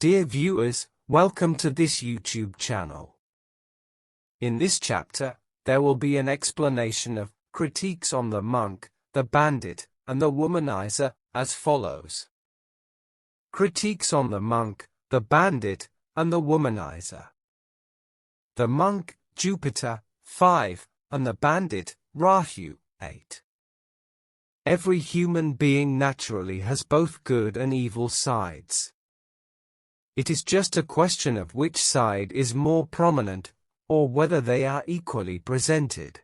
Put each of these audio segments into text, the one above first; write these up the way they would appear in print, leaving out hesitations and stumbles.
Dear viewers, welcome to this YouTube channel. In this chapter, there will be an explanation of critiques on the monk, the bandit, and the womanizer, as follows. Critiques on the monk, the bandit, and the womanizer. The monk, Jupiter, 5, and the bandit, Rahu, 8. Every human being naturally has both good and evil sides. It is just a question of which side is more prominent, or whether they are equally presented.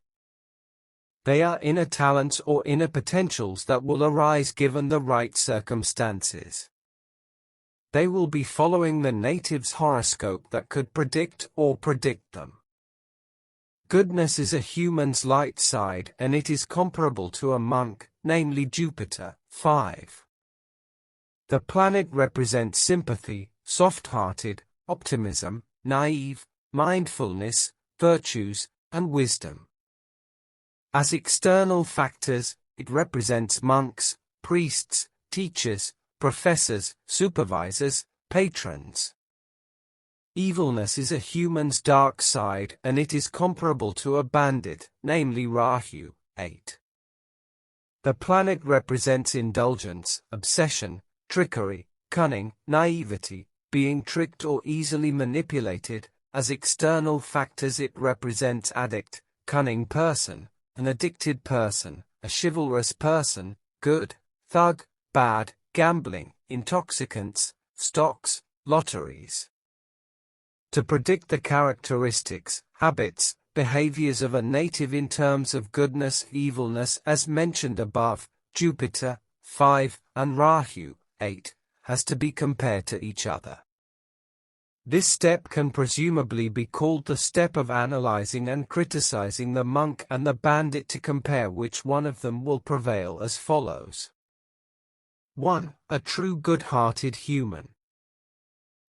They are inner talents or inner potentials that will arise given the right circumstances. They will be following the native's horoscope that could predict or predict them. Goodness is a human's light side and it is comparable to a monk, namely Jupiter, 5. The planet represents sympathy, soft-hearted, optimism, naive, mindfulness, virtues, and wisdom. As external factors, it represents monks, priests, teachers, professors, supervisors, patrons. Evilness is a human's dark side and it is comparable to a bandit, namely Rahu, 8. The planet represents indulgence, obsession, trickery, cunning, naivety, being tricked or easily manipulated. As external factors it represents addict, cunning person, an addicted person, a chivalrous person, good, thug, bad, gambling, intoxicants, stocks, lotteries. To predict the characteristics, habits, behaviors of a native in terms of goodness, evilness as mentioned above, Jupiter, 5, and Rahu, 8, has to be compared to each other. This step can presumably be called the step of analyzing and criticizing the monk and the bandit to compare which one of them will prevail as follows. 1. A true good-hearted human.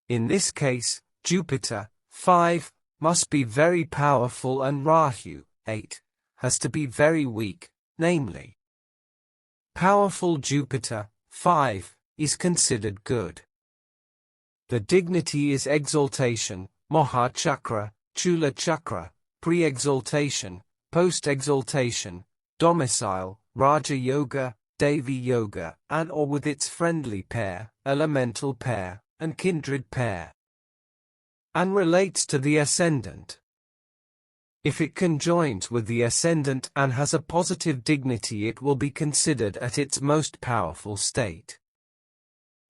In this case, Jupiter, 5, must be very powerful and Rahu, 8, has to be very weak, namely. Powerful Jupiter, 5, is considered good. The dignity is exaltation, Moha chakra, Chula chakra, pre-exaltation, post-exaltation, domicile, Raja yoga, Devi yoga, and or with its friendly pair, elemental pair, and kindred pair. And relates to the ascendant. If it conjoins with the ascendant and has a positive dignity it will be considered at its most powerful state.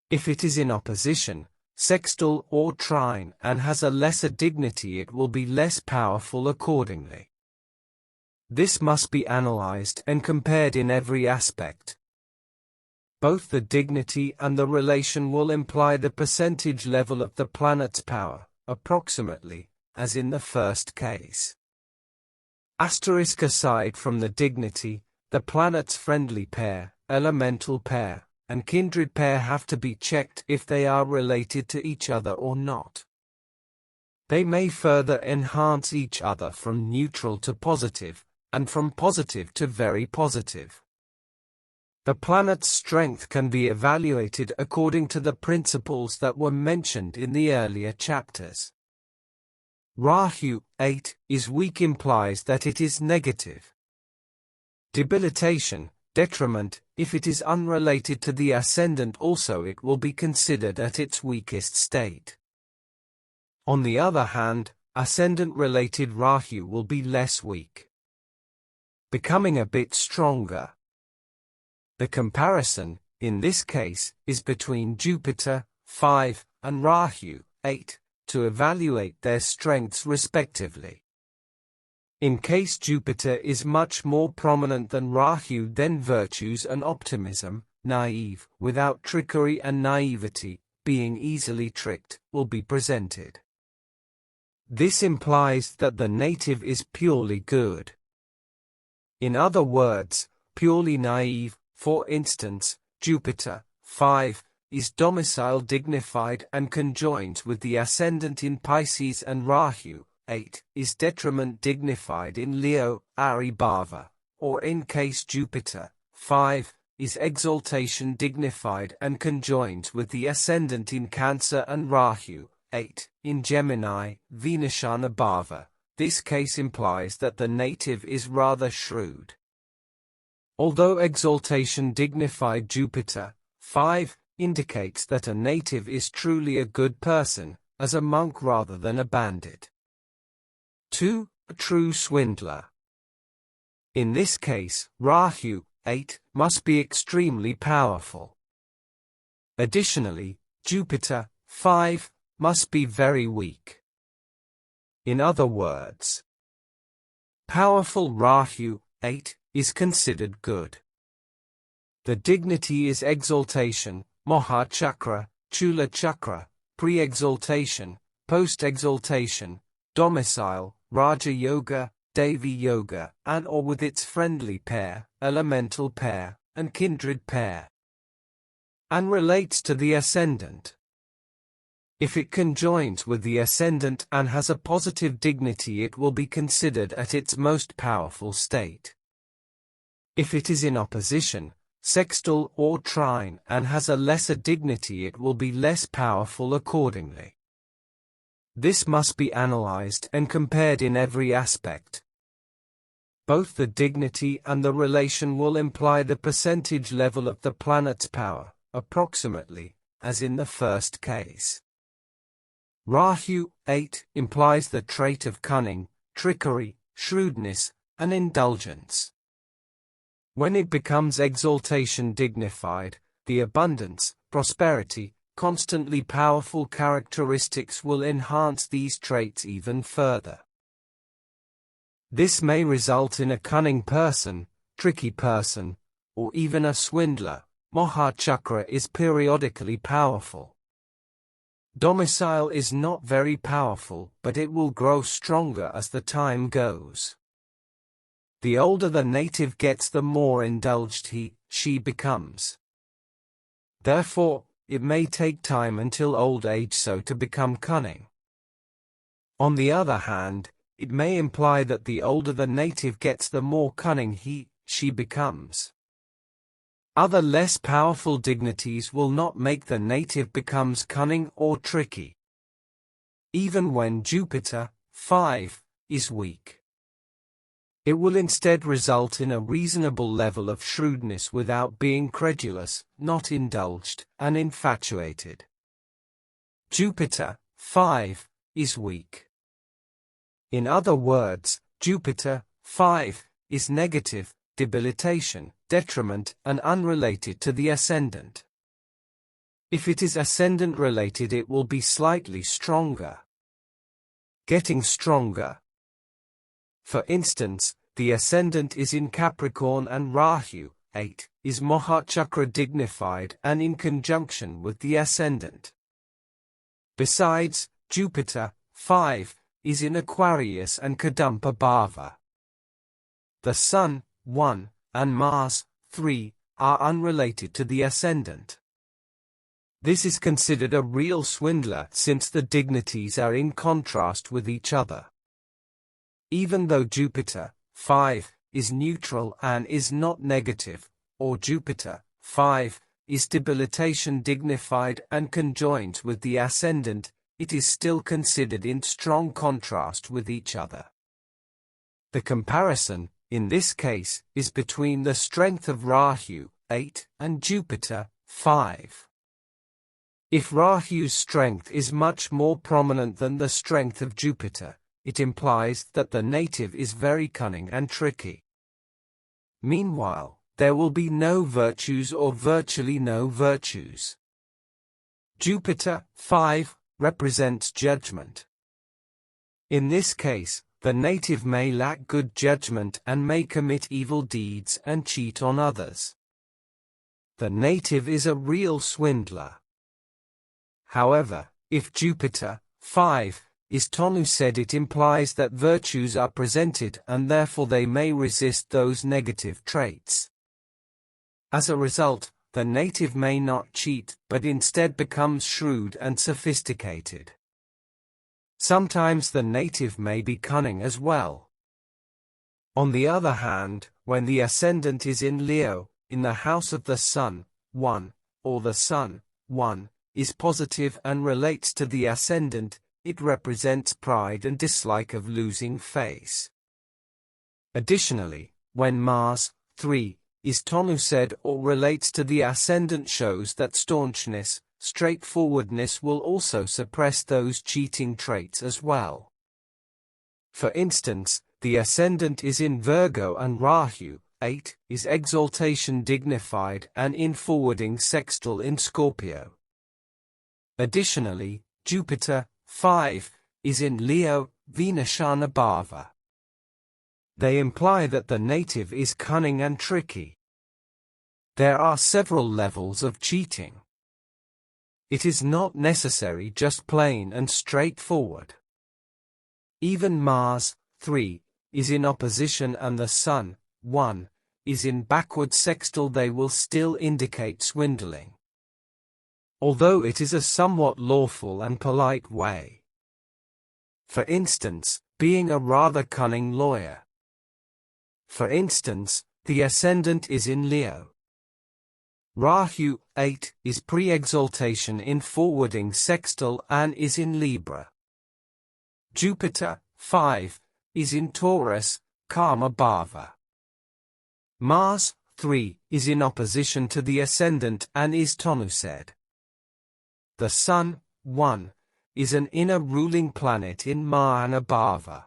If it is in opposition, sextile or trine and has a lesser dignity it will be less powerful accordingly. This must be analyzed and compared in every aspect. Both the dignity and the relation will imply the percentage level of the planet's power, approximately, as in the first case. Asterisk aside from the dignity, the planet's friendly pair, elemental pair, and kindred pair have to be checked if they are related to each other or not. They may further enhance each other from neutral to positive, and from positive to very positive. The planet's strength can be evaluated according to the principles that were mentioned in the earlier chapters. Rahu, 8, is weak implies that it is negative. Debilitation, detriment, if it is unrelated to the ascendant also it will be considered at its weakest state. On the other hand, ascendant-related Rahu will be less weak, becoming a bit stronger. The comparison, in this case, is between Jupiter, 5, and Rahu, 8, to evaluate their strengths respectively. In case Jupiter is much more prominent than Rahu then virtues and optimism, naive, without trickery and naivety, being easily tricked, will be presented. This implies that the native is purely good. In other words, purely naive, for instance, Jupiter, 5, is domicile dignified and conjoins with the ascendant in Pisces and Rahu, 8, is detriment dignified in Leo, Ari Bhava, or in case Jupiter, 5, is exaltation dignified and conjoined with the ascendant in Cancer and Rahu, 8, in Gemini, Venusana Bhava. This case implies that the native is rather shrewd. Although exaltation dignified Jupiter, 5, indicates that a native is truly a good person, as a monk rather than a bandit. 2. A true swindler. In this case, Rahu, 8, must be extremely powerful. Additionally, Jupiter, 5, must be very weak. In other words, powerful Rahu, 8, is considered good. The dignity is exaltation, Moha Chakra, Chula Chakra, pre-exaltation, post-exaltation, domicile, Raja Yoga, Devi Yoga, and or with its friendly pair, elemental pair, and kindred pair, and relates to the ascendant. If it conjoins with the ascendant and has a positive dignity, it will be considered at its most powerful state. If it is in opposition, sextile or trine, and has a lesser dignity, it will be less powerful accordingly. This must be analyzed and compared in every aspect. Both the dignity and the relation will imply the percentage level of the planet's power, approximately, as in the first case. Rahu, 8, implies the trait of cunning, trickery, shrewdness, and indulgence. When it becomes exaltation dignified, the abundance, prosperity, constantly powerful characteristics will enhance these traits even further. This may result in a cunning person, tricky person, or even a swindler. Moha Chakra is periodically powerful. Domicile is not very powerful, but it will grow stronger as the time goes. The older the native gets, the more indulged she becomes. Therefore, it may take time until old age to become cunning. On the other hand, it may imply that the older the native gets, the more cunning she becomes. Other less powerful dignities will not make the native becomes cunning or tricky, even when Jupiter, 5, is weak. It will instead result in a reasonable level of shrewdness without being credulous, not indulged, and infatuated. Jupiter, 5, is weak. In other words, Jupiter, 5, is negative, debilitation, detriment, and unrelated to the ascendant. If it is ascendant related, it will be slightly stronger. Getting stronger. For instance, the ascendant is in Capricorn and Rahu, 8, is Moha Chakra dignified and in conjunction with the ascendant. Besides, Jupiter, 5, is in Aquarius and Kadampa Bhava. The Sun, 1, and Mars, 3, are unrelated to the ascendant. This is considered a real swindler since the dignities are in contrast with each other. Even though Jupiter, 5, is neutral and is not negative, or Jupiter, 5, is debilitation dignified and conjoined with the ascendant, it is still considered in strong contrast with each other. The comparison, in this case, is between the strength of Rahu, 8, and Jupiter, 5. If Rahu's strength is much more prominent than the strength of Jupiter, it implies that the native is very cunning and tricky. Meanwhile, there will be no virtues or virtually no virtues. Jupiter, 5, represents judgment. In this case, the native may lack good judgment and may commit evil deeds and cheat on others. The native is a real swindler. However, if Jupiter, 5, is tonu said, it implies that virtues are presented and therefore they may resist those negative traits. As a result, the native may not cheat but instead becomes shrewd and sophisticated. Sometimes the native may be cunning as well. On the other hand, when the ascendant is in Leo, in the house of the Sun, 1, or the Sun, 1, is positive and relates to the ascendant. It represents pride and dislike of losing face. Additionally, when Mars, 3, is tonused or relates to the ascendant, shows that staunchness, straightforwardness will also suppress those cheating traits as well. For instance, the ascendant is in Virgo and Rahu, 8, is exaltation dignified and in forwarding sextile in Scorpio. Additionally, Jupiter, 5, is in Leo, Vinashana Bhava. They imply that the native is cunning and tricky. There are several levels of cheating. It is not necessary just plain and straightforward. Even Mars, 3, is in opposition and the Sun, 1, is in backward sextile. They will still indicate swindling, although it is a somewhat lawful and polite way. For instance, being a rather cunning lawyer. For instance, the ascendant is in Leo. Rahu, 8, is pre-exaltation in forwarding sextile and is in Libra. Jupiter, 5, is in Taurus, Karma Bhava. Mars, 3, is in opposition to the ascendant and is tonused. The Sun, 1, is an inner ruling planet in Mahana Bhava.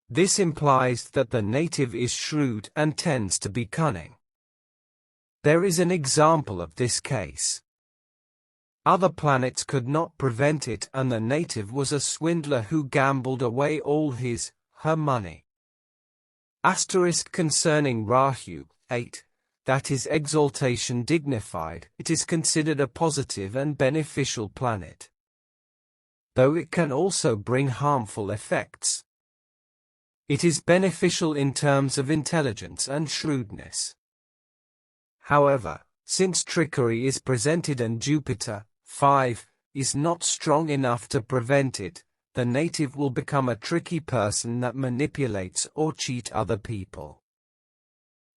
This implies that the native is shrewd and tends to be cunning. There is an example of this case. Other planets could not prevent it, and the native was a swindler who gambled away all her money. Asterisk concerning Rahu, 8, that is exaltation dignified. It is considered a positive and beneficial planet, though it can also bring harmful effects. It is beneficial in terms of intelligence and shrewdness. However, since trickery is presented and Jupiter, 5, is not strong enough to prevent it, the native will become a tricky person that manipulates or cheat other people.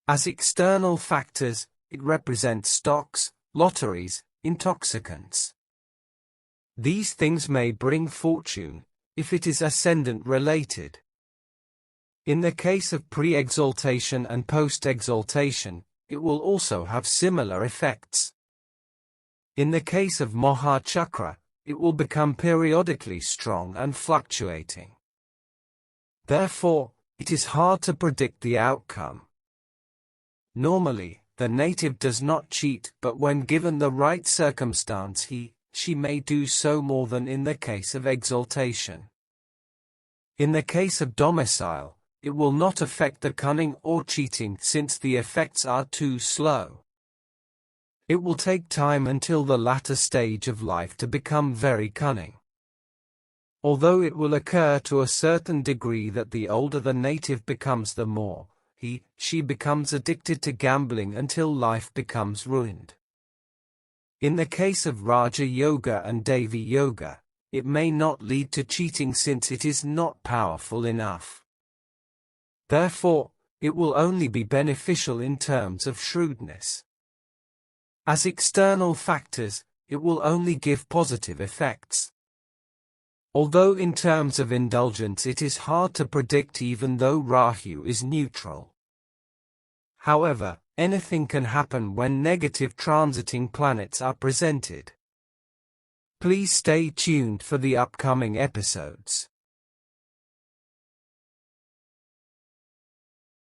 As external factors, it represents stocks, lotteries, intoxicants. These things may bring fortune, if it is ascendant-related. In the case of pre-exaltation and post-exaltation, it will also have similar effects. In the case of Moha Chakra, it will become periodically strong and fluctuating. Therefore, it is hard to predict the outcome. Normally, the native does not cheat, but when given the right circumstance she may do so more than in the case of exaltation. In the case of domicile, it will not affect the cunning or cheating since the effects are too slow. It will take time until the latter stage of life to become very cunning. Although it will occur to a certain degree that the older the native becomes, the more she becomes addicted to gambling until life becomes ruined. In the case of Raja Yoga and Devi Yoga, it may not lead to cheating since it is not powerful enough. Therefore, it will only be beneficial in terms of shrewdness. As external factors, it will only give positive effects. Although in terms of indulgence it is hard to predict even though Rahu is neutral. However, anything can happen when negative transiting planets are presented. Please stay tuned for the upcoming episodes.